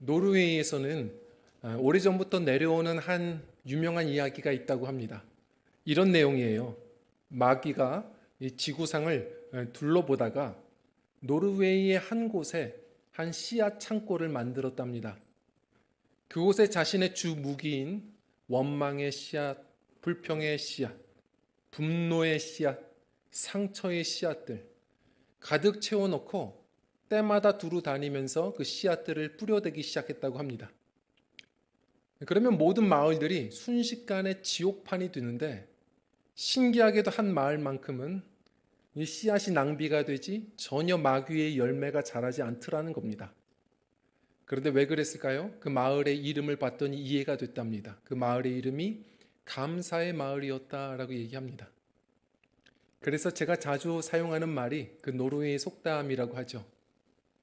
노르웨이에서는 오래전부터 내려오는 한 유명한 이야기가 있다고 합니다. 이런 내용이에요. 마귀가 이 지구상을 둘러보다가 노르웨이의 한 곳에 한 씨앗 창고를 만들었답니다. 그곳에 자신의 주 무기인 원망의 씨앗, 불평의 씨앗, 분노의 씨앗, 상처의 씨앗들 가득 채워놓고 때마다 두루 다니면서 그 씨앗들을 뿌려대기 시작했다고 합니다. 그러면 모든 마을들이 순식간에 지옥판이 되는데, 신기하게도 한 마을만큼은 이 씨앗이 낭비가 되지 전혀 마귀의 열매가 자라지 않더라는 겁니다. 그런데 왜 그랬을까요? 그 마을의 이름을 봤더니 이해가 됐답니다. 그 마을의 이름이 감사의 마을이었다라고 얘기합니다. 그래서 제가 자주 사용하는 말이 그 노르웨이 속담이라고 하죠.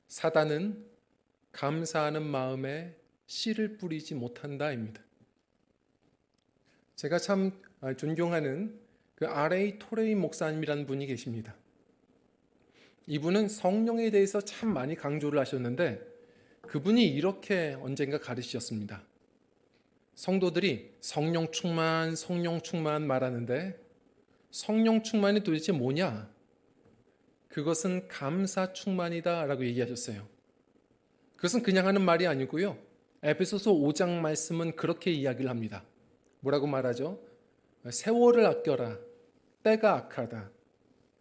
사단은 감사하는 마음에 씨를 뿌리지 못한다입니다. 제가 참 존경하는 그 R.A. 토레이 목사님이라는 분이 계십니다. 이분은 성령에 대해서 참 많이 강조를 하셨는데, 그분이 이렇게 언젠가 가르치셨습니다. 성도들이 성령 충만 말하는데, 성령 충만이 도대체 뭐냐? 그것은 감사 충만이다 라고 얘기하셨어요. 그것은 그냥 하는 말이 아니고요. 에베소서 5장 말씀은 그렇게 이야기를 합니다. 뭐라고 말하죠? 세월을 아껴라. 때가 악하다.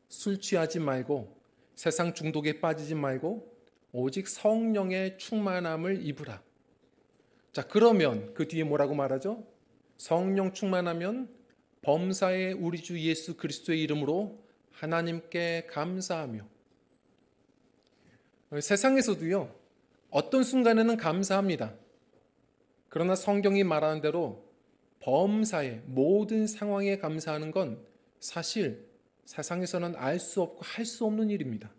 술 취하지 말고 세상 중독에 빠지지 말고 오직 성령의 충만함을 입으라. 자, 그러면 그 뒤에 뭐라고 말하죠? 성령 충만하면 범사에 우리 주 예수 그리스도의 이름으로 하나님께 감사하며. 세상에서도요, 어떤 순간에는 감사합니다. 그러나 성경이 말하는 대로 범사에 모든 상황에 감사하는 건 사실 세상에서는 알 수 없고 할 수 없는 일입니다.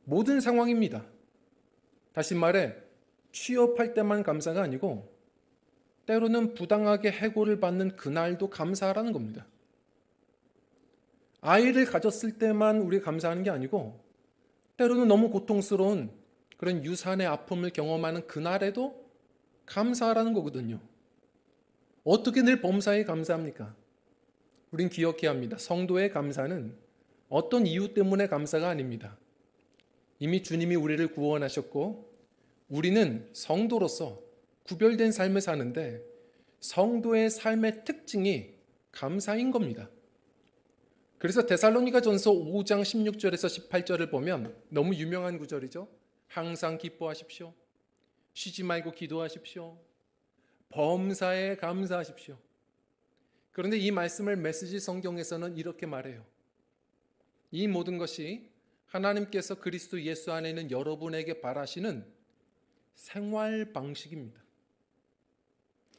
모든 상황입니다. 다시 말해, 취업할 때만 감사가 아니고 때로는 부당하게 해고를 받는 그날도 감사하라는 겁니다. 아이를 가졌을 때만 우리가 감사하는 게 아니고 때로는 너무 고통스러운 그런 유산의 아픔을 경험하는 그날에도 감사하라는 거거든요. 어떻게 늘 범사에 감사합니까? 우린 기억해야 합니다. 성도의 감사는 어떤 이유 때문에 감사가 아닙니다. 이미 주님이 우리를 구원하셨고 우리는 성도로서 구별된 삶을 사는데, 성도의 삶의 특징이 감사인 겁니다. 그래서 데살로니가전서 5장 16절에서 18절을 보면 너무 유명한 구절이죠. 항상 기뻐하십시오. 쉬지 말고 기도하십시오. 범사에 감사하십시오. 그런데 이 말씀을 메시지 성경에서는 이렇게 말해요. 이 모든 것이 하나님께서 그리스도 예수 안에 있는 여러분에게 바라시는 생활 방식입니다.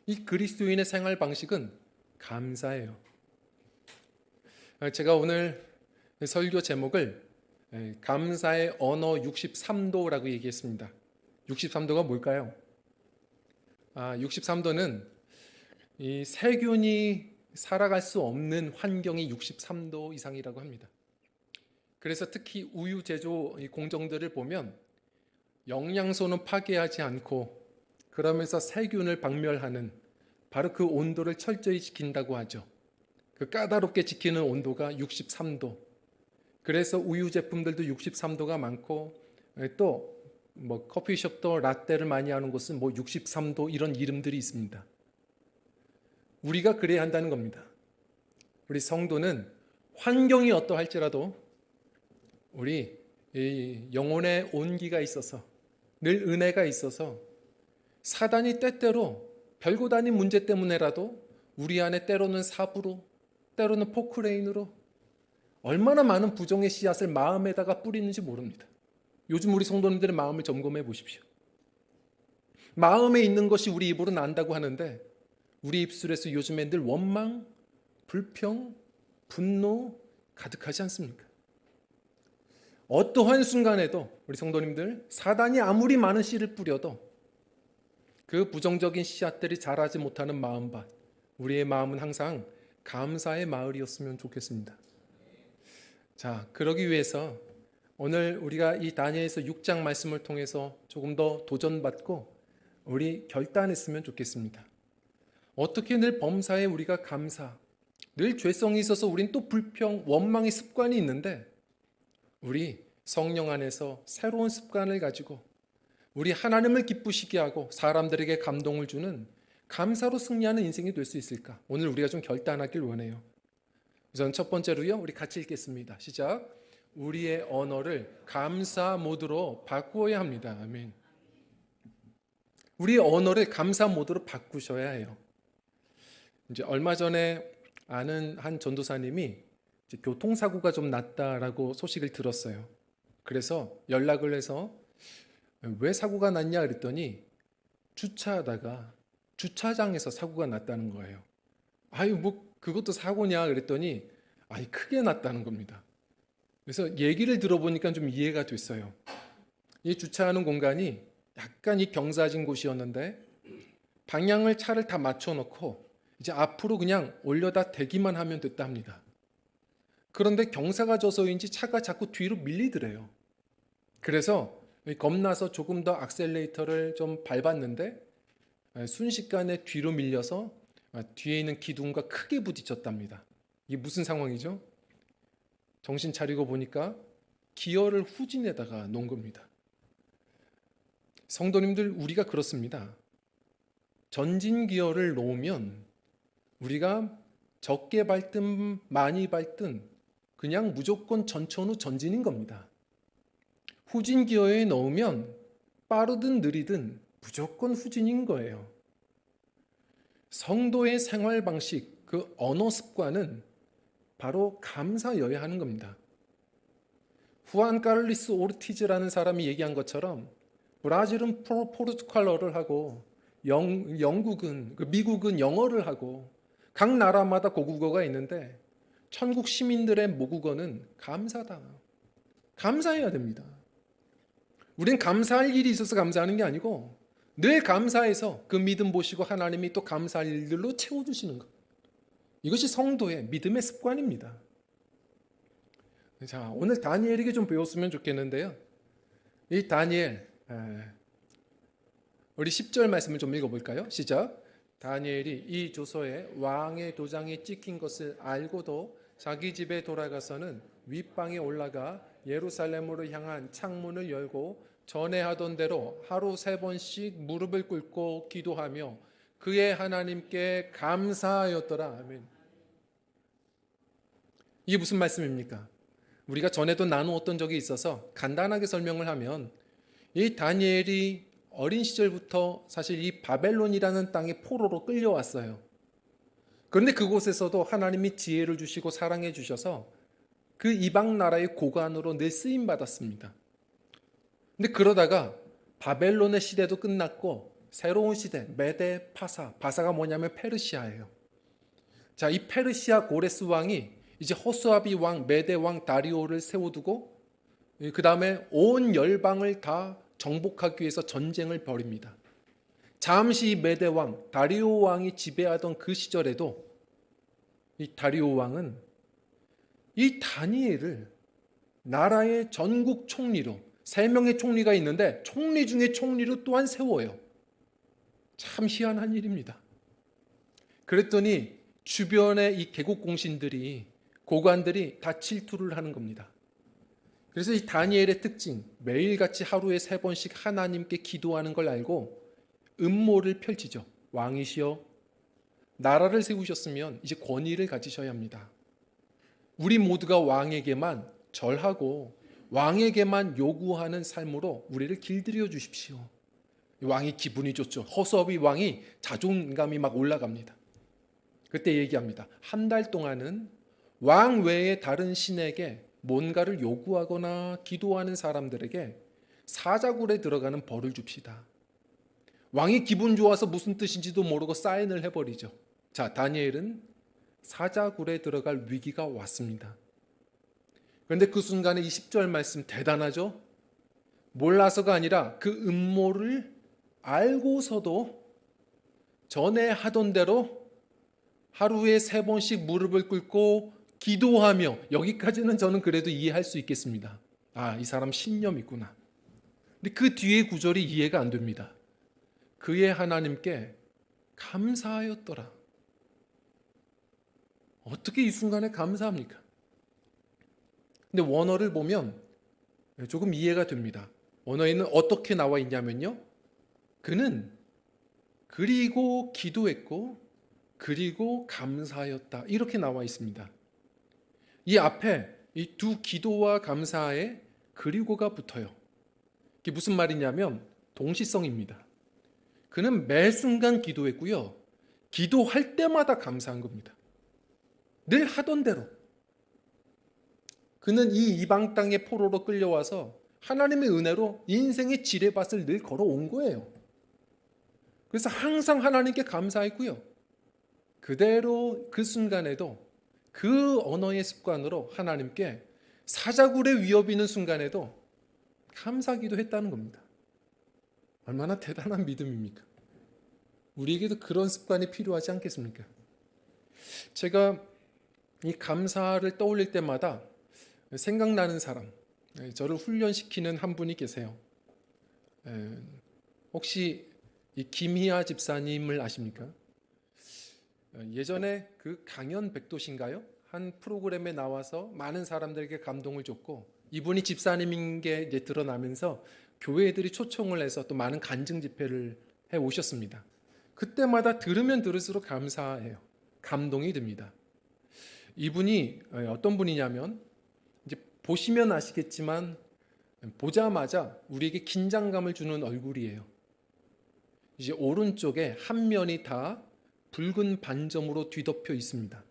이 그리스도인의 생활 방식은 감사예요. 제가 오늘 설교 제목을 감사의 언어 63도라고 얘기했습니다. 63도가 뭘까요? 63도는 이 세균이 살아갈 수 없는 환경이 63도 이상이라고 합니다. 그래서 특히 우유 제조 공정들을 보면 영양소는 파괴하지 않고 그러면서 세균을 박멸하는 바로 그 온도를 철저히 지킨다고 하죠. 그 까다롭게 지키는 온도가 63도. 그래서 우유 제품들도 63도가 많고, 또 뭐 커피숍도 라떼를 많이 하는 곳은 뭐 63도 이런 이름들이 있습니다. 우리가 그래야 한다는 겁니다. 우리 성도는 환경이 어떠할지라도 우리 영혼의 온기가 있어서, 늘 은혜가 있어서 사단이 때때로 별것 아닌 문제 때문에라도 우리 안에 때로는 삽으로, 때로는 포크레인으로 얼마나 많은 부정의 씨앗을 마음에다가 뿌리는지 모릅니다. 요즘 우리 성도님들의 마음을 점검해 보십시오. 마음에 있는 것이 우리 입으로 난다고 하는데 우리 입술에서 요즘에 늘 원망, 불평, 분노 가득하지 않습니까? 어떠한 순간에도 우리 성도님들, 사단이 아무리 많은 씨를 뿌려도 그 부정적인 씨앗들이 자라지 못하는 마음밭, 우리의 마음은 항상 감사의 마을이었으면 좋겠습니다. 자, 그러기 위해서 오늘 우리가 이 다니엘서 6장 말씀을 통해서 조금 더 도전받고 우리 결단했으면 좋겠습니다. 어떻게 늘 범사에 우리가 감사, 늘 죄성이 있어서 우린 또 불평, 원망의 습관이 있는데 우리 성령 안에서 새로운 습관을 가지고 우리 하나님을 기쁘시게 하고 사람들에게 감동을 주는 감사로 승리하는 인생이 될 수 있을까? 오늘 우리가 좀 결단하길 원해요. 우선 첫 번째로요, 우리 같이 읽겠습니다. 시작. 우리의 언어를 감사 모드로 바꾸어야 합니다. 아멘. 우리의 언어를 감사 모드로 바꾸셔야 해요. 이제 얼마 전에 아는 한 전도사님이 이제 교통사고가 좀 났다라고 소식을 들었어요. 그래서 연락을 해서 왜 사고가 났냐 그랬더니 주차하다가 주차장에서 사고가 났다는 거예요. 아유, 뭐 그것도 사고냐 그랬더니 아니 크게 났다는 겁니다. 그래서 얘기를 들어보니까 좀 이해가 됐어요. 이 주차하는 공간이 약간 이 경사진 곳이었는데 방향을 차를 다 맞춰놓고 이제 앞으로 그냥 올려다 대기만 하면 됐다 합니다. 그런데 경사가 져서인지 차가 자꾸 뒤로 밀리더래요. 그래서 겁나서 조금 더 악셀레이터를 좀 밟았는데 순식간에 뒤로 밀려서 뒤에 있는 기둥과 크게 부딪혔답니다. 이게 무슨 상황이죠? 정신 차리고 보니까 기어를 후진에다가 놓은 겁니다. 성도님들, 우리가 그렇습니다. 전진 기어를 놓으면 우리가 적게 밟든 많이 밟든 그냥 무조건 전천후 전진인 겁니다. 후진 기어에 넣으면 빠르든 느리든 무조건 후진인 거예요. 성도의 생활 방식, 그 언어 습관은 바로 감사여야 하는 겁니다. 후안 카를리스 오르티즈라는 사람이 얘기한 것처럼 브라질은 포르투갈어를 하고 영국은 미국은 영어를 하고 각 나라마다 고국어가 있는데 천국 시민들의 모국어는 감사다. 감사해야 됩니다. 우린 감사할 일이 있어서 감사하는 게 아니고 늘 감사해서 그 믿음 보시고 하나님이 또 감사할 일들로 채워주시는 것. 이것이 성도의 믿음의 습관입니다. 자, 오늘 다니엘에게 좀 배웠으면 좋겠는데요. 이 다니엘, 우리 10절 말씀을 좀 읽어볼까요? 시작. 다니엘이 이 조서에 왕의 도장이 찍힌 것을 알고도 자기 집에 돌아가서는 윗방에 올라가 예루살렘으로 향한 창문을 열고 전에 하던 대로 하루 3번씩 무릎을 꿇고 기도하며 그의 하나님께 감사하였더라. 아멘. 이게 무슨 말씀입니까? 우리가 전에도 나누었던 적이 있어서 간단하게 설명을 하면 이 다니엘이 어린 시절부터 사실 이 바벨론이라는 땅에 포로로 끌려왔어요. 그런데 그곳에서도 하나님이 지혜를 주시고 사랑해 주셔서 그 이방 나라의 고관으로 늘 쓰임 받았습니다. 근데 그러다가 바벨론의 시대도 끝났고 새로운 시대 메데 파사, 바사가 뭐냐면 페르시아예요. 자, 이 페르시아 고레스 왕이 이제 호수아비 왕, 메데 왕 다리오를 세워두고 그 다음에 온 열방을 다 정복하기 위해서 전쟁을 벌입니다. 잠시 메데 왕, 다리오 왕이 지배하던 그 시절에도 이 다리오 왕은 이 다니엘을 나라의 전국 총리로 3명의 총리가 있는데 총리 중에 총리로 또한 세워요. 참 희한한 일입니다. 그랬더니 주변의 이 개국 공신들이 고관들이 다 질투를 하는 겁니다. 그래서 이 다니엘의 특징, 매일같이 하루에 3번씩 하나님께 기도하는 걸 알고 음모를 펼치죠. 왕이시여, 나라를 세우셨으면 이제 권위를 가지셔야 합니다. 우리 모두가 왕에게만 절하고 왕에게만 요구하는 삶으로 우리를 길들여 주십시오. 왕이 기분이 좋죠. 호수아비 왕이 자존감이 막 올라갑니다. 그때 얘기합니다. 한 달 동안은 왕 외에 다른 신에게 뭔가를 요구하거나 기도하는 사람들에게 사자굴에 들어가는 벌을 줍시다. 왕이 기분 좋아서 무슨 뜻인지도 모르고 사인을 해버리죠. 자, 다니엘은 사자굴에 들어갈 위기가 왔습니다. 그런데 그 순간에 이 10절 말씀 대단하죠? 몰라서가 아니라 그 음모를 알고서도 전에 하던 대로 하루에 3번씩 무릎을 꿇고 기도하며, 여기까지는 저는 그래도 이해할 수 있겠습니다. 아, 이 사람 신념 있구나. 근데 그 뒤에 구절이 이해가 안 됩니다. 그의 하나님께 감사하였더라. 어떻게 이 순간에 감사합니까? 근데 원어를 보면 조금 이해가 됩니다. 원어에는 어떻게 나와 있냐면요. 그는 그리고 기도했고 그리고 감사하였다. 이렇게 나와 있습니다. 이 앞에 이 두 기도와 감사에 그리고가 붙어요. 이게 무슨 말이냐면 동시성입니다. 그는 매 순간 기도했고요. 기도할 때마다 감사한 겁니다. 늘 하던 대로. 그는 이 이방 땅의 포로로 끌려와서 하나님의 은혜로 인생의 지뢰밭을 늘 걸어온 거예요. 그래서 항상 하나님께 감사했고요. 그대로 그 순간에도 그 언어의 습관으로 하나님께 사자굴의 위협이 있는 순간에도 감사기도 했다는 겁니다. 얼마나 대단한 믿음입니까? 우리에게도 그런 습관이 필요하지 않겠습니까? 제가 이 감사를 떠올릴 때마다 생각나는 사람, 저를 훈련시키는 한 분이 계세요. 혹시 이 김희아 집사님을 아십니까? 예전에 그 강연 백도신가요? 한 프로그램에 나와서 많은 사람들에게 감동을 줬고 이분이 집사님인 게 이제 드러나면서 교회들이 초청을 해서 또 많은 간증 집회를 해 오셨습니다. 그때마다 들으면 들을수록 감사해요. 감동이 듭니다. 이분이 어떤 분이냐면 이제 보시면 아시겠지만 보자마자 우리에게 긴장감을 주는 얼굴이에요. 이제 오른쪽에 한 면이 다 붉은 반점으로 뒤덮여 있습니다.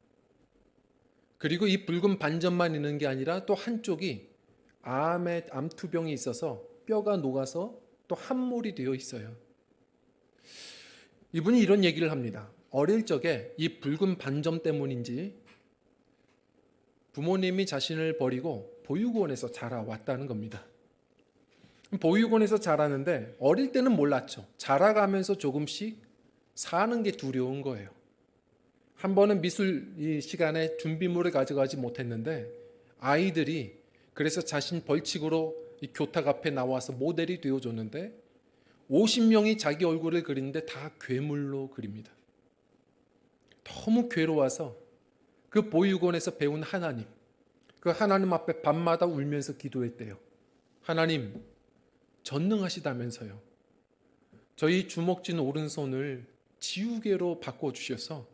그리고 이 붉은 반점만 있는 게 아니라 또 한쪽이 암투병이 있어서 뼈가 녹아서 또 함몰이 되어 있어요. 이분이 이런 얘기를 합니다. 어릴 적에 이 붉은 반점 때문인지 부모님이 자신을 버리고 보육원에서 자라왔다는 겁니다. 보육원에서 자라는데 어릴 때는 몰랐죠. 자라가면서 조금씩 사는 게 두려운 거예요. 한 번은 미술 시간에 준비물을 가져가지 못했는데 아이들이 그래서 자신 벌칙으로 이 교탁 앞에 나와서 모델이 되어줬는데 50명이 자기 얼굴을 그리는데 다 괴물로 그립니다. 너무 괴로워서 그 보육원에서 배운 하나님, 그 하나님 앞에 밤마다 울면서 기도했대요. 하나님, 전능하시다면서요. 저희 주먹 쥔 오른손을 지우개로 바꿔주셔서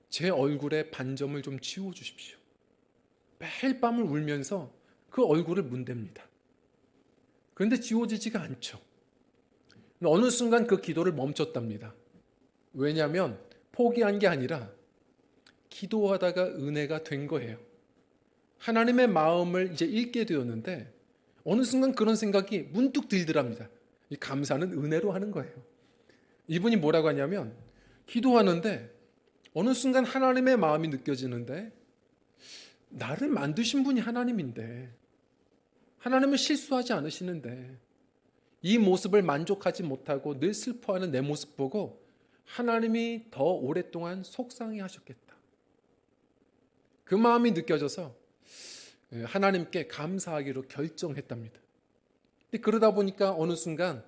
제 얼굴에 반점을 좀 지워주십시오. 매일 밤을 울면서 그 얼굴을 문댑니다. 그런데 지워지지가 않죠. 어느 순간 그 기도를 멈췄답니다. 왜냐하면 포기한 게 아니라 기도하다가 은혜가 된 거예요. 하나님의 마음을 이제 읽게 되었는데 어느 순간 그런 생각이 문득 들더랍니다. 이 감사는 은혜로 하는 거예요. 이분이 뭐라고 하냐면 기도하는데 어느 순간 하나님의 마음이 느껴지는데 나를 만드신 분이 하나님인데 하나님은 실수하지 않으시는데 이 모습을 만족하지 못하고 늘 슬퍼하는 내 모습 보고 하나님이 더 오랫동안 속상해 하셨겠다. 그 마음이 느껴져서 하나님께 감사하기로 결정했답니다. 근데 그러다 보니까 어느 순간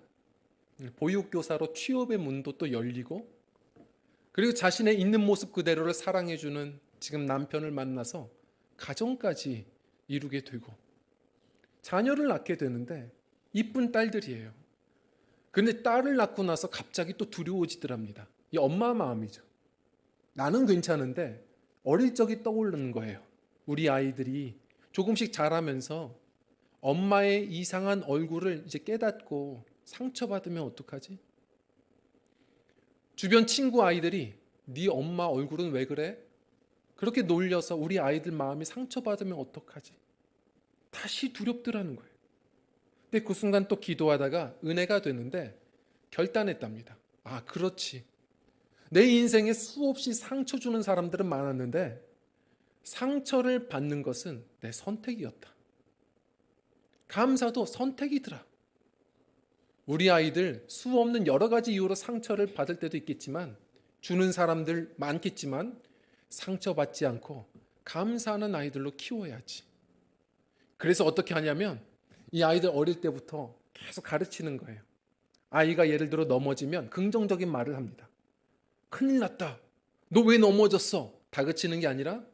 보육교사로 취업의 문도 또 열리고 그리고 자신의 있는 모습 그대로를 사랑해주는 지금 남편을 만나서 가정까지 이루게 되고 자녀를 낳게 되는데 이쁜 딸들이에요. 그런데 딸을 낳고 나서 갑자기 또 두려워지더랍니다. 이 엄마 마음이죠. 나는 괜찮은데 어릴 적이 떠오르는 거예요. 우리 아이들이 조금씩 자라면서 엄마의 이상한 얼굴을 이제 깨닫고 상처받으면 어떡하지? 주변 친구 아이들이 네 엄마 얼굴은 왜 그래? 그렇게 놀려서 우리 아이들 마음이 상처받으면 어떡하지? 다시 두렵더라는 거예요. 근데 그 순간 또 기도하다가 은혜가 되는데 결단했답니다. 아, 그렇지. 내 인생에 수없이 상처 주는 사람들은 많았는데 상처를 받는 것은 내 선택이었다. 감사도 선택이더라. 우리 아이들 수없는 여러 가지 이유로 상처를 받을 때도 있겠지만 주는 사람들 많겠지만 상처받지 않고 감사하는 아이들로 키워야지. 그래서 어떻게 하냐면 이 아이들 어릴 때부터 계속 가르치는 거예요. 아이가 예를 들어 넘어지면 긍정적인 말을 합니다. 큰일 났다. 너 왜 넘어졌어? 다그치는 게 아니라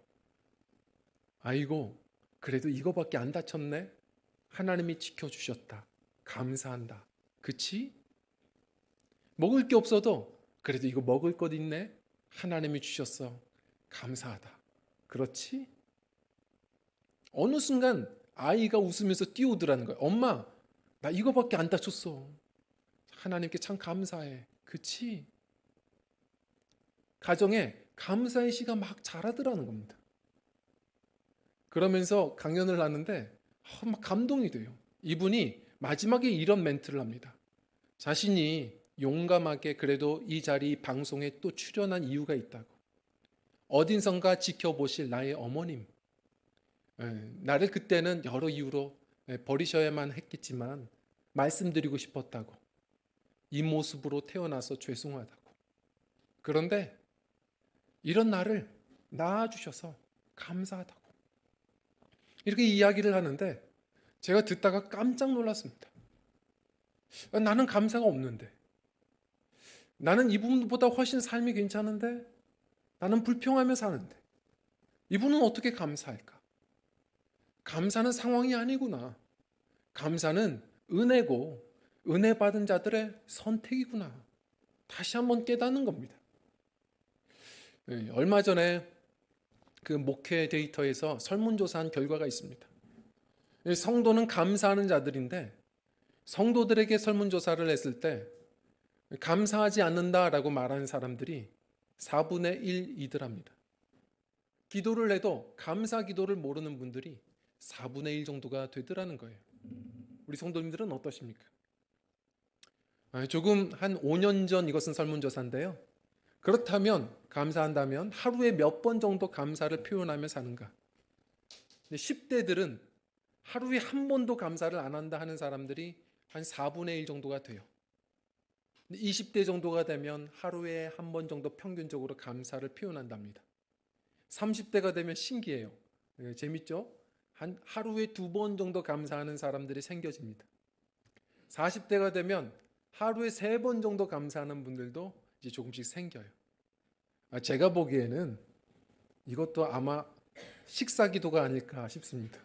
아이고 그래도 이거밖에 안 다쳤네. 하나님이 지켜주셨다. 감사한다. 그치? 먹을 게 없어도 그래도 이거 먹을 것 있네. 하나님이 주셨어. 감사하다. 그렇지? 어느 순간 아이가 웃으면서 뛰어오더라는 거예요. 엄마, 나 이거밖에 안 다쳤어. 하나님께 참 감사해. 그치? 가정에 감사의 시가 막 자라더라는 겁니다. 그러면서 강연을 하는데 막 감동이 돼요. 이분이 마지막에 이런 멘트를 합니다. 자신이 용감하게 그래도 이 자리 방송에 또 출연한 이유가 있다고. 어딘선가 지켜보실 나의 어머님. 나를 그때는 여러 이유로 버리셔야만 했겠지만 말씀드리고 싶었다고. 이 모습으로 태어나서 죄송하다고. 그런데 이런 나를 낳아주셔서 감사하다고. 이렇게 이야기를 하는데 제가 듣다가 깜짝 놀랐습니다. 나는 감사가 없는데. 나는 이분보다 훨씬 삶이 괜찮은데. 나는 불평하며 사는데. 이분은 어떻게 감사할까? 감사는 상황이 아니구나. 감사는 은혜고 은혜 받은 자들의 선택이구나. 다시 한번 깨닫는 겁니다. 얼마 전에 그 목회 데이터에서 설문조사한 결과가 있습니다. 성도는 감사하는 자들인데 성도들에게 설문조사를 했을 때 감사하지 않는다라고 말하는 사람들이 4분의 1이더랍니다. 기도를 해도 감사 기도를 모르는 분들이 4분의 1 정도가 되더라는 거예요. 우리 성도님들은 어떠십니까? 조금 한 5년 전 이것은 설문조사인데요. 그렇다면 감사한다면 하루에 몇 번 정도 감사를 표현하며 사는가? 10대들은 하루에 한 번도 감사를 안 한다 하는 사람들이 한 4분의 1 정도가 돼요. 20대 정도가 되면 하루에 한 번 정도 평균적으로 감사를 표현한답니다. 30대가 되면 신기해요. 재밌죠? 하루에 2번 정도 감사하는 사람들이 생겨집니다. 40대가 되면 하루에 3번 정도 감사하는 분들도 이제 조금씩 생겨요. 제가 보기에는 이것도 아마 식사 기도가 아닐까 싶습니다.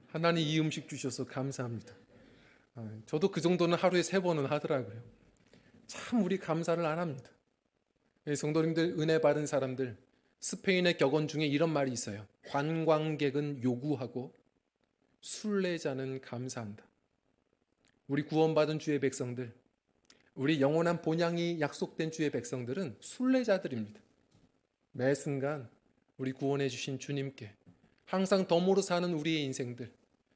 하나님 이 음식 주셔서 감사합니다. 저도 그 정도는 하루에 3번은 하더라고요. 참 우리 감사를 안 합니다. 성도님들, 은혜 받은 사람들, 스페인의 격언 중에 이런 말이 있어요. 관광객은 요구하고 순례자는 감사한다. 우리 구원받은 주의 백성들, 우리 영원한 본향이 약속된 주의 백성들은 순례자들입니다. 매 순간 우리 구원해 주신 주님께 항상 덤으로 사는 우리의 인생들,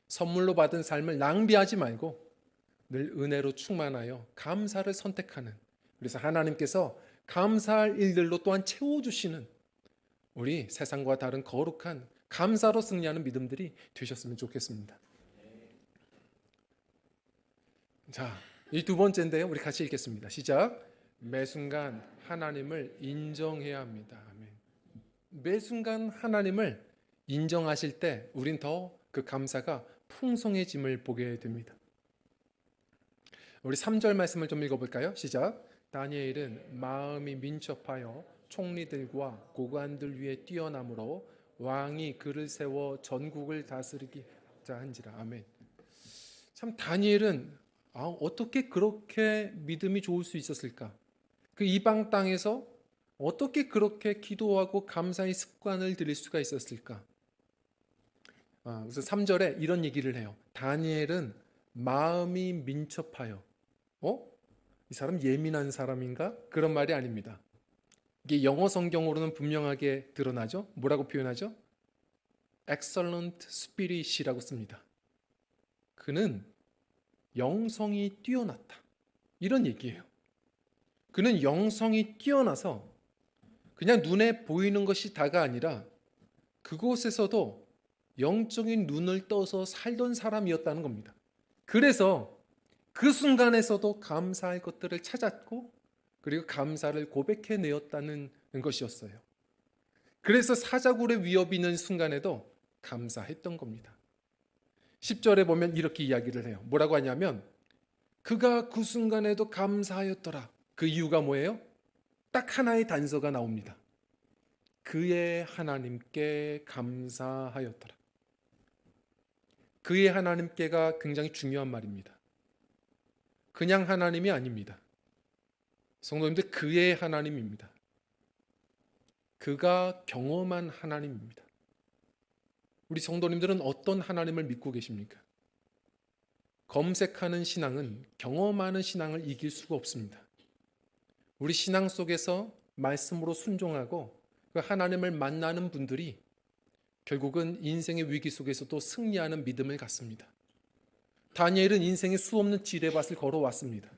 선물로 받은 삶을 낭비하지 말고 늘 은혜로 충만하여 감사를 선택하는, 그래서 하나님께서 감사할 일들로 또한 채워주시는 우리 세상과 다른 거룩한 감사로 승리하는 믿음들이 되셨으면 좋겠습니다. 자, 이 2번째인데요. 우리 같이 읽겠습니다. 시작. 매 순간 하나님을 인정해야 합니다. 아멘. 매 순간 하나님을 인정하실 때 우린 더 그 감사가 풍성해짐을 보게 됩니다. 우리 3절 말씀을 좀 읽어볼까요? 시작. 다니엘은 마음이 민첩하여 총리들과 고관들 위에 뛰어남으로 왕이 그를 세워 전국을 다스리기자 한지라. 아멘. 참 다니엘은 어떻게 그렇게 믿음이 좋을 수 있었을까? 그 이방 땅에서 어떻게 그렇게 기도하고 감사의 습관을 들일 수가 있었을까? 그래서 3절에 이런 얘기를 해요. 다니엘은 마음이 민첩하여. 이 사람 예민한 사람인가? 그런 말이 아닙니다. 이게 영어 성경으로는 분명하게 드러나죠. 뭐라고 표현하죠? Excellent spirit이라고 씁니다. 그는 영성이 뛰어났다. 이런 얘기예요. 그는 영성이 뛰어나서 그냥 눈에 보이는 것이 다가 아니라 그곳에서도 영적인 눈을 떠서 살던 사람이었다는 겁니다. 그래서 그 순간에서도 감사할 것들을 찾았고 그리고 감사를 고백해내었다는 것이었어요. 그래서 사자굴의 위협이 있는 순간에도 감사했던 겁니다. 10절에 보면 이렇게 이야기를 해요. 뭐라고 하냐면 그가 그 순간에도 감사하였더라. 그 이유가 뭐예요? 딱 하나의 단서가 나옵니다. 그의 하나님께 감사하였더라. 그의 하나님께가 굉장히 중요한 말입니다. 그냥 하나님이 아닙니다. 성도님들, 그의 하나님입니다. 그가 경험한 하나님입니다. 우리 성도님들은 어떤 하나님을 믿고 계십니까? 검색하는 신앙은 경험하는 신앙을 이길 수가 없습니다. 우리 신앙 속에서 말씀으로 순종하고 그 하나님을 만나는 분들이 결국은 인생의 위기 속에서도 승리하는 믿음을 갖습니다. 다니엘은 인생의 수없는 지뢰밭을 걸어왔습니다.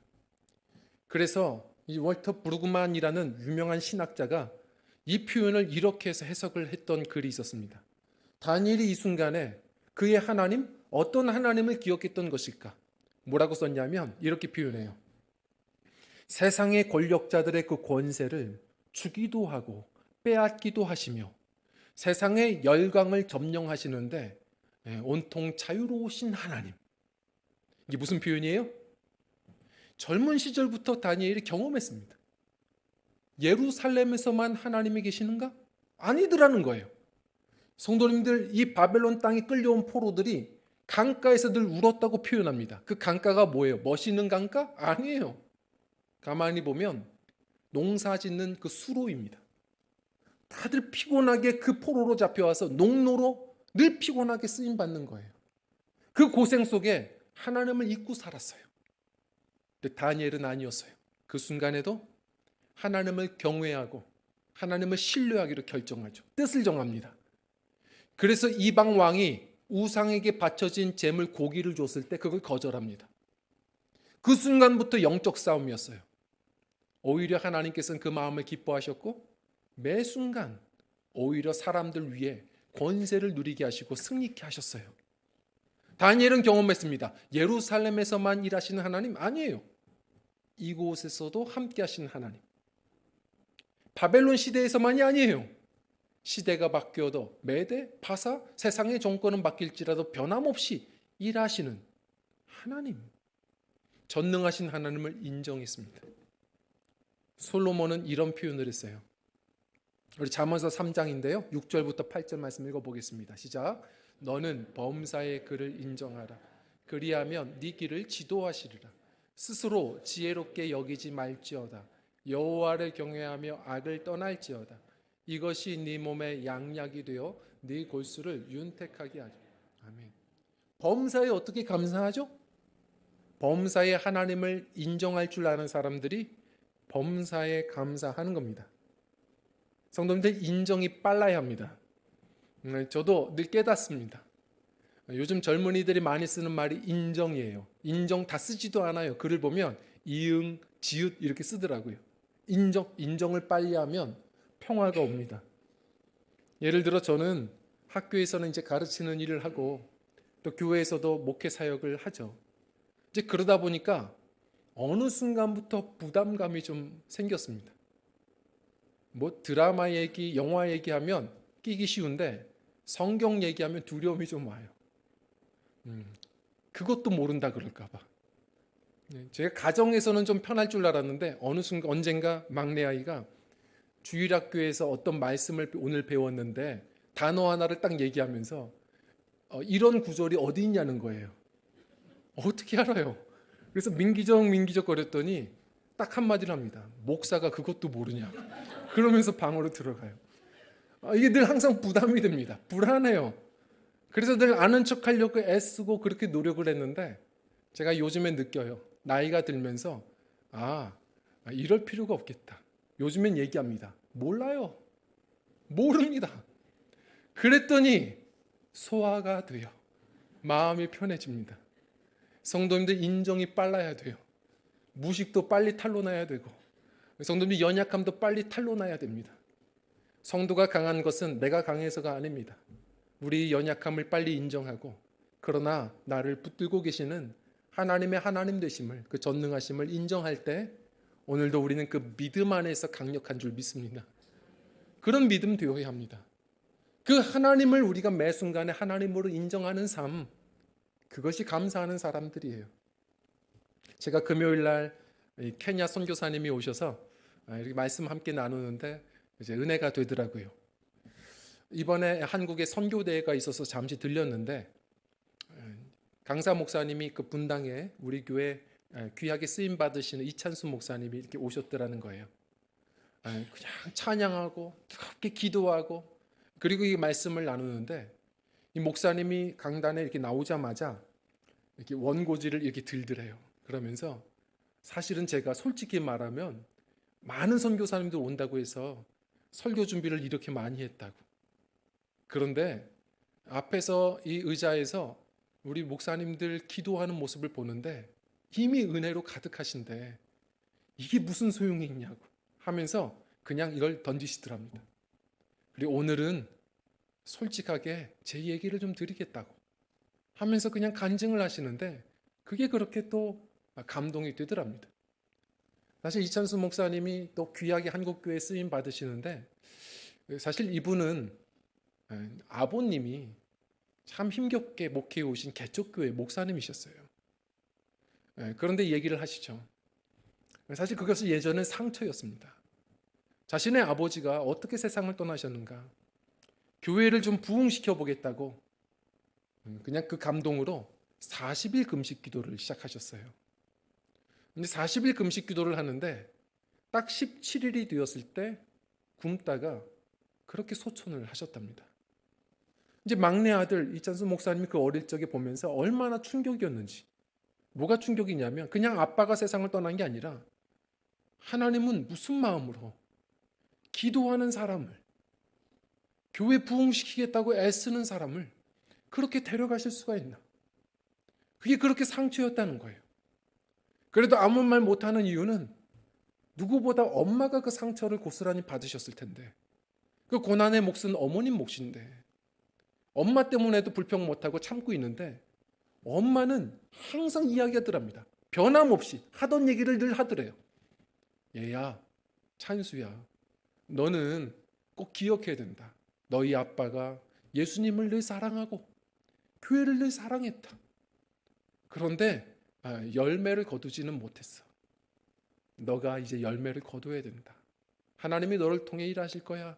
그래서 이 월터 브루그만이라는 유명한 신학자가 이 표현을 이렇게 해서 해석을 했던 글이 있었습니다. 다니엘이 이 순간에 그의 하나님, 어떤 하나님을 기억했던 것일까? 뭐라고 썼냐면 이렇게 표현해요. 세상의 권력자들의 그 권세를 주기도 하고 빼앗기도 하시며 세상의 열강을 점령하시는데 온통 자유로우신 하나님. 이게 무슨 표현이에요? 젊은 시절부터 다니엘이 경험했습니다. 예루살렘에서만 하나님이 계시는가? 아니더라는 거예요. 성도님들, 이 바벨론 땅에 끌려온 포로들이 강가에서 늘 울었다고 표현합니다. 그 강가가 뭐예요? 멋있는 강가? 아니에요. 가만히 보면 농사 짓는 그 수로입니다. 다들 피곤하게 그 포로로 잡혀와서 농노로 늘 피곤하게 쓰임받는 거예요. 그 고생 속에 하나님을 잊고 살았어요. 근데 다니엘은 아니었어요. 그 순간에도 하나님을 경외하고 하나님을 신뢰하기로 결정하죠. 뜻을 정합니다. 그래서 이방 왕이 우상에게 바쳐진 제물 고기를 줬을 때 그걸 거절합니다. 그 순간부터 영적 싸움이었어요. 오히려 하나님께서는 그 마음을 기뻐하셨고 매 순간 오히려 사람들 위에 권세를 누리게 하시고 승리케 하셨어요. 다니엘은 경험했습니다. 예루살렘에서만 일하시는 하나님 아니에요. 이곳에서도 함께 하시는 하나님. 바벨론 시대에서만이 아니에요. 시대가 바뀌어도 메대, 파사, 세상의 정권은 바뀔지라도 변함없이 일하시는 하나님. 전능하신 하나님을 인정했습니다. 솔로몬은 이런 표현을 했어요. 우리 잠언서 3장인데요. 6절부터 8절 말씀 읽어보겠습니다. 시작. 너는 범사의 그를 인정하라. 그리하면 네 길을 지도하시리라. 스스로 지혜롭게 여기지 말지어다. 여호와를 경외하며 악을 떠날지어다. 이것이 네 몸의 양약이 되어 네 골수를 윤택하게 하죠. 아멘. 범사에 어떻게 감사하죠? 범사에 하나님을 인정할 줄 아는 사람들이 범사에 감사하는 겁니다. 성도님들, 인정이 빨라야 합니다. 저도 늘 깨닫습니다. 요즘 젊은이들이 많이 쓰는 말이 인정이에요. 인정 다 쓰지도 않아요. 글을 보면 이응, 지읒 이렇게 쓰더라고요. 인정을 빨리 하면 평화가 옵니다. 예를 들어 저는 학교에서는 이제 가르치는 일을 하고 또 교회에서도 목회 사역을 하죠. 이제 그러다 보니까 어느 순간부터 부담감이 좀 생겼습니다. 뭐 드라마 얘기, 영화 얘기하면 끼기 쉬운데 성경 얘기하면 두려움이 좀 와요. 그것도 모른다 그럴까 봐. 제가 가정에서는 좀 편할 줄 알았는데 어느 순간 언젠가 막내 아이가 주일학교에서 어떤 말씀을 오늘 배웠는데 단어 하나를 딱 얘기하면서 이런 구절이 어디 있냐는 거예요. 어떻게 알아요? 그래서 민기적 거렸더니 딱 한마디를 합니다. 목사가 그것도 모르냐. 그러면서 방으로 들어가요. 이게 늘 항상 부담이 됩니다. 불안해요. 그래서 늘 아는 척하려고 애쓰고 그렇게 노력을 했는데 제가 요즘에 느껴요. 나이가 들면서 이럴 필요가 없겠다. 요즘엔 얘기합니다. 몰라요. 모릅니다. 그랬더니 소화가 돼요. 마음이 편해집니다. 성도님들, 인정이 빨라야 돼요. 무식도 빨리 탄로나야 되고 성도님들, 연약함도 빨리 탄로나야 됩니다. 성도가 강한 것은 내가 강해서가 아닙니다. 우리 연약함을 빨리 인정하고 그러나 나를 붙들고 계시는 하나님의 하나님 되심을, 그 전능하심을 인정할 때 오늘도 우리는 그 믿음 안에서 강력한 줄 믿습니다. 그런 믿음 되어야 합니다. 그 하나님을 우리가 매 순간에 하나님으로 인정하는 삶, 그것이 감사하는 사람들이에요. 제가 금요일 날 케냐 선교사님이 오셔서 이렇게 말씀 함께 나누는데 이제 은혜가 되더라고요. 이번에 한국에 선교대회가 있어서 잠시 들렸는데 강사 목사님이 그 분당에 우리 교회 귀하게 쓰임 받으시는 이찬수 목사님이 이렇게 오셨더라는 거예요. 그냥 찬양하고 뜨겁게 기도하고 그리고 이 말씀을 나누는데 이 목사님이 강단에 이렇게 나오자마자 이렇게 원고지를 이렇게 들더래요. 그러면서 사실은 제가 솔직히 말하면 많은 선교사님들 온다고 해서 설교 준비를 이렇게 많이 했다고. 그런데 앞에서 이 의자에서 우리 목사님들 기도하는 모습을 보는데 이미 은혜로 가득하신데 이게 무슨 소용이 있냐고 하면서 그냥 이걸 던지시더랍니다. 그리고 오늘은 솔직하게 제 얘기를 좀 드리겠다고 하면서 그냥 간증을 하시는데 그게 그렇게 또 감동이 되더랍니다. 사실 이찬수 목사님이 또 귀하게 한국교회 쓰임 받으시는데 사실 이분은 아버님이 참 힘겹게 목회해 오신 개척교회 목사님이셨어요. 그런데 얘기를 하시죠. 사실 그것이 예전엔 상처였습니다. 자신의 아버지가 어떻게 세상을 떠나셨는가 교회를 좀 부흥시켜 보겠다고 그냥 그 감동으로 40일 금식 기도를 시작하셨어요. 근데 40일 금식 기도를 하는데 딱 17일이 되었을 때 굶다가 그렇게 소천을 하셨답니다. 이제 막내 아들 이찬수 목사님이 그 어릴 적에 보면서 얼마나 충격이었는지. 뭐가 충격이냐면 그냥 아빠가 세상을 떠난 게 아니라 하나님은 무슨 마음으로 기도하는 사람을 교회 부흥시키겠다고 애쓰는 사람을 그렇게 데려가실 수가 있나. 그게 그렇게 상처였다는 거예요. 그래도 아무 말 못하는 이유는 누구보다 엄마가 그 상처를 고스란히 받으셨을 텐데 그 고난의 몫은 어머님 몫인데 엄마 때문에도 불평 못하고 참고 있는데 엄마는 항상 이야기하더랍니다. 변함없이 하던 얘기를 늘 하더래요. 얘야, 찬수야, 너는 꼭 기억해야 된다. 너희 아빠가 예수님을 늘 사랑하고 교회를 늘 사랑했다. 그런데 열매를 거두지는 못했어. 너가 이제 열매를 거둬야 된다. 하나님이 너를 통해 일하실 거야.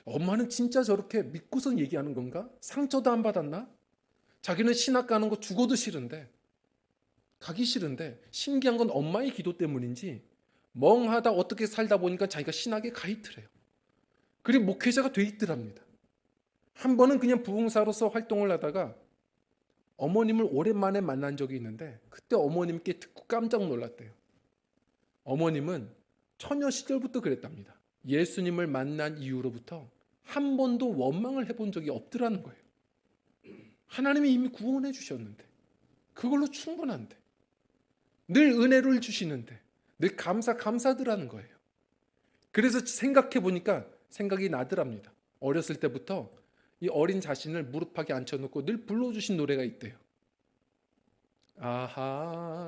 엄마는 진짜 저렇게 믿고선 얘기하는 건가? 상처도 안 받았나? 자기는 신학 가는 거 죽어도 싫은데 가기 싫은데 신기한 건 엄마의 기도 때문인지 멍하다 어떻게 살다 보니까 자기가 신학에 가 있더래요. 그리고 목회자가 돼 있더랍니다. 한 번은 그냥 부흥사로서 활동을 하다가 어머님을 오랜만에 만난 적이 있는데 그때 어머님께 듣고 깜짝 놀랐대요. 어머님은 처녀 시절부터 그랬답니다. 예수님을 만난 이후로부터 한 번도 원망을 해본 적이 없더라는 거예요. 하나님이 이미 구원해 주셨는데 그걸로 충분한데 늘 은혜를 주시는데 늘 감사드라는 거예요. 그래서 생각해 보니까 생각이 나더랍니다. 어렸을 때부터 이 어린 자신을 무릎팍에 앉혀놓고 늘 불러주신 노래가 있대요. 아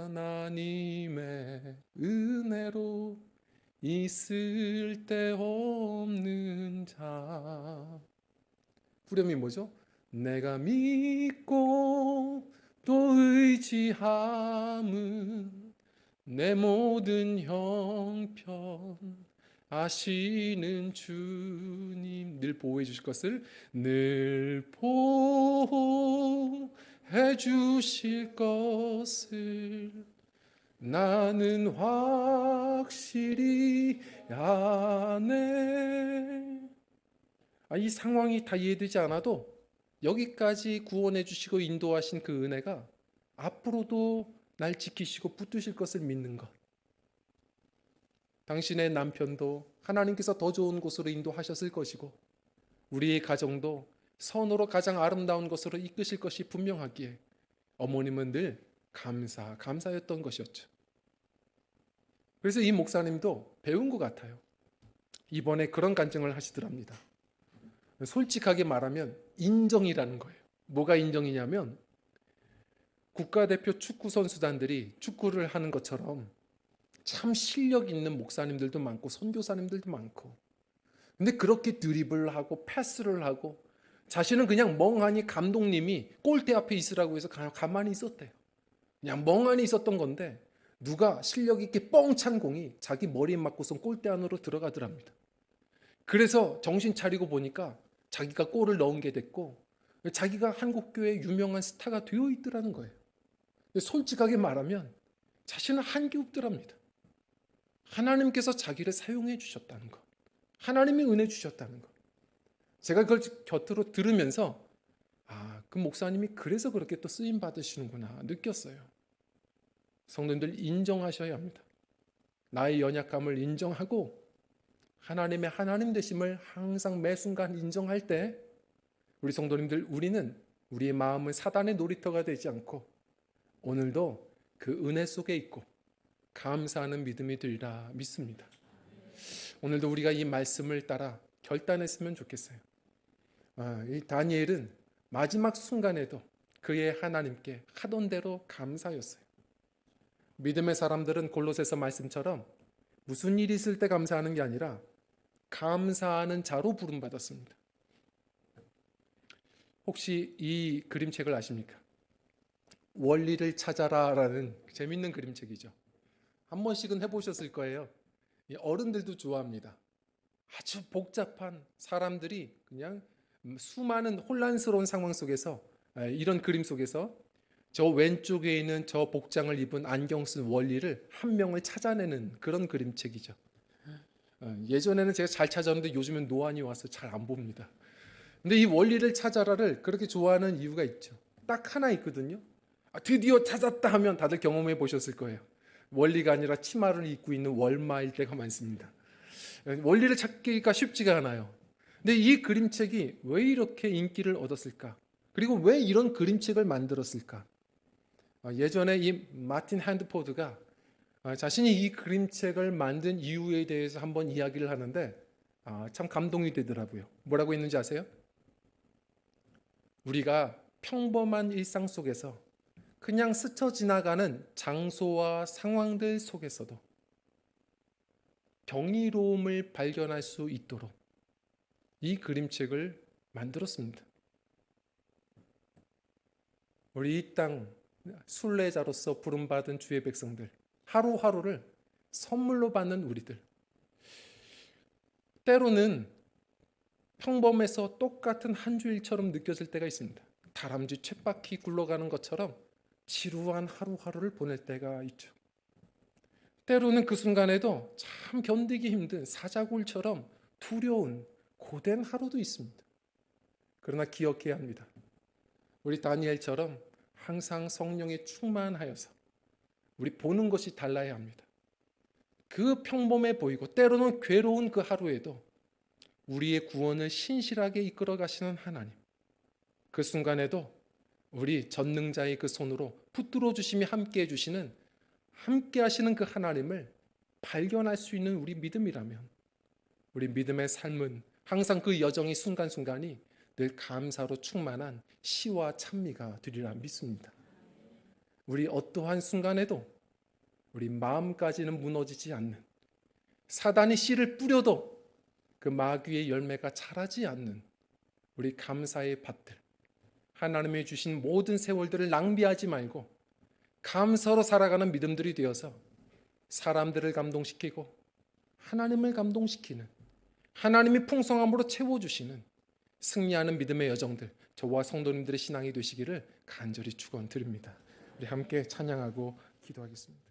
하나님의 은혜로 있을 데 없는 자. 후렴이 뭐죠? 내가 믿고 또 의지함은 내 모든 형편 아시는 주님 늘 보호해 주실 것을 늘 보호해 주실 것을 나는 확실히 아네. 이 상황이 다 이해되지 않아도 여기까지 구원해 주시고 인도하신 그 은혜가 앞으로도 날 지키시고 붙드실 것을 믿는 것. 당신의 남편도 하나님께서 더 좋은 곳으로 인도하셨을 것이고 우리의 가정도 선으로 가장 아름다운 것으로 이끄실 것이 분명하기에 어머님은 늘 감사였던 것이었죠. 그래서 이 목사님도 배운 것 같아요. 이번에 그런 간증을 하시더랍니다. 솔직하게 말하면 인정이라는 거예요. 뭐가 인정이냐면 국가대표 축구 선수단들이 축구를 하는 것처럼 참 실력 있는 목사님들도 많고 선교사님들도 많고 근데 그렇게 드리블을 하고 패스를 하고 자신은 그냥 멍하니 감독님이 골대 앞에 있으라고 해서 가만히 있었대요. 그냥 멍하니 있었던 건데 누가 실력 있게 뻥 찬 공이 자기 머리에 맞고선 골대 안으로 들어가더랍니다. 그래서 정신 차리고 보니까 자기가 골을 넣은 게 됐고 자기가 한국교회의 유명한 스타가 되어 있더라는 거예요. 솔직하게 말하면 자신은 한게 없더랍니다. 하나님께서 자기를 사용해 주셨다는 것, 하나님이 은혜 주셨다는 것. 제가 그걸 곁으로 들으면서 그 목사님이 그래서 그렇게 또 쓰임 받으시는구나 느꼈어요. 성도님들 인정하셔야 합니다. 나의 연약함을 인정하고 하나님의 하나님 되심을 항상 매 순간 인정할 때 우리 성도님들, 우리는 우리의 마음은 사단의 놀이터가 되지 않고 오늘도 그 은혜 속에 있고 감사하는 믿음이 되리라 믿습니다. 오늘도 우리가 이 말씀을 따라 결단했으면 좋겠어요. 이 다니엘은 마지막 순간에도 그의 하나님께 하던 대로 감사였어요. 믿음의 사람들은 골로새서 말씀처럼 무슨 일이 있을 때 감사하는 게 아니라 감사하는 자로 부름받았습니다. 혹시 이 그림책을 아십니까? 원리를 찾아라라는 재밌는 그림책이죠. 한 번씩은 해보셨을 거예요. 어른들도 좋아합니다. 아주 복잡한 사람들이 그냥 수많은 혼란스러운 상황 속에서 이런 그림 속에서 저 왼쪽에 있는 저 복장을 입은 안경 쓴 원리를 한 명을 찾아내는 그런 그림책이죠. 예전에는 제가 잘 찾았는데 요즘엔 노안이 와서 잘 안 봅니다. 근데 이 원리를 찾아라를 그렇게 좋아하는 이유가 있죠. 딱 하나 있거든요. 드디어 찾았다 하면 다들 경험해 보셨을 거예요. 원리가 아니라 치마를 입고 있는 월마일 때가 많습니다. 원리를 찾기가 쉽지가 않아요. 근데 이 그림책이 왜 이렇게 인기를 얻었을까? 그리고 왜 이런 그림책을 만들었을까? 예전에 이 마틴 핸드포드가 자신이 이 그림책을 만든 이유에 대해서 한번 이야기를 하는데 참 감동이 되더라고요. 뭐라고 했는지 아세요? 우리가 평범한 일상 속에서 그냥 스쳐 지나가는 장소와 상황들 속에서도 경이로움을 발견할 수 있도록 이 그림책을 만들었습니다. 우리 이 땅 순례자로서 부름받은 주의 백성들, 하루하루를 선물로 받는 우리들, 때로는 평범해서 똑같은 한 주일처럼 느껴질 때가 있습니다. 다람쥐 쳇바퀴 굴러가는 것처럼 지루한 하루하루를 보낼 때가 있죠. 때로는 그 순간에도 참 견디기 힘든 사자굴처럼 두려운 고된 하루도 있습니다. 그러나 기억해야 합니다. 우리 다니엘처럼 항상 성령에 충만하여서 우리 보는 것이 달라야 합니다. 그 평범해 보이고 때로는 괴로운 그 하루에도 우리의 구원을 신실하게 이끌어 가시는 하나님, 그 순간에도 우리 전능자의 그 손으로 붙들어 주심이 함께 해주시는, 함께 하시는 그 하나님을 발견할 수 있는 우리 믿음이라면 우리 믿음의 삶은 항상 그 여정이 순간순간이 늘 감사로 충만한 시와 찬미가 되리라 믿습니다. 우리 어떠한 순간에도 우리 마음까지는 무너지지 않는, 사단이 씨를 뿌려도 그 마귀의 열매가 자라지 않는 우리 감사의 밭들, 하나님이 주신 모든 세월들을 낭비하지 말고 감사로 살아가는 믿음들이 되어서 사람들을 감동시키고 하나님을 감동시키는, 하나님이 풍성함으로 채워주시는 승리하는 믿음의 여정들, 저와 성도님들의 신앙이 되시기를 간절히 축원드립니다. 우리 함께 찬양하고 기도하겠습니다.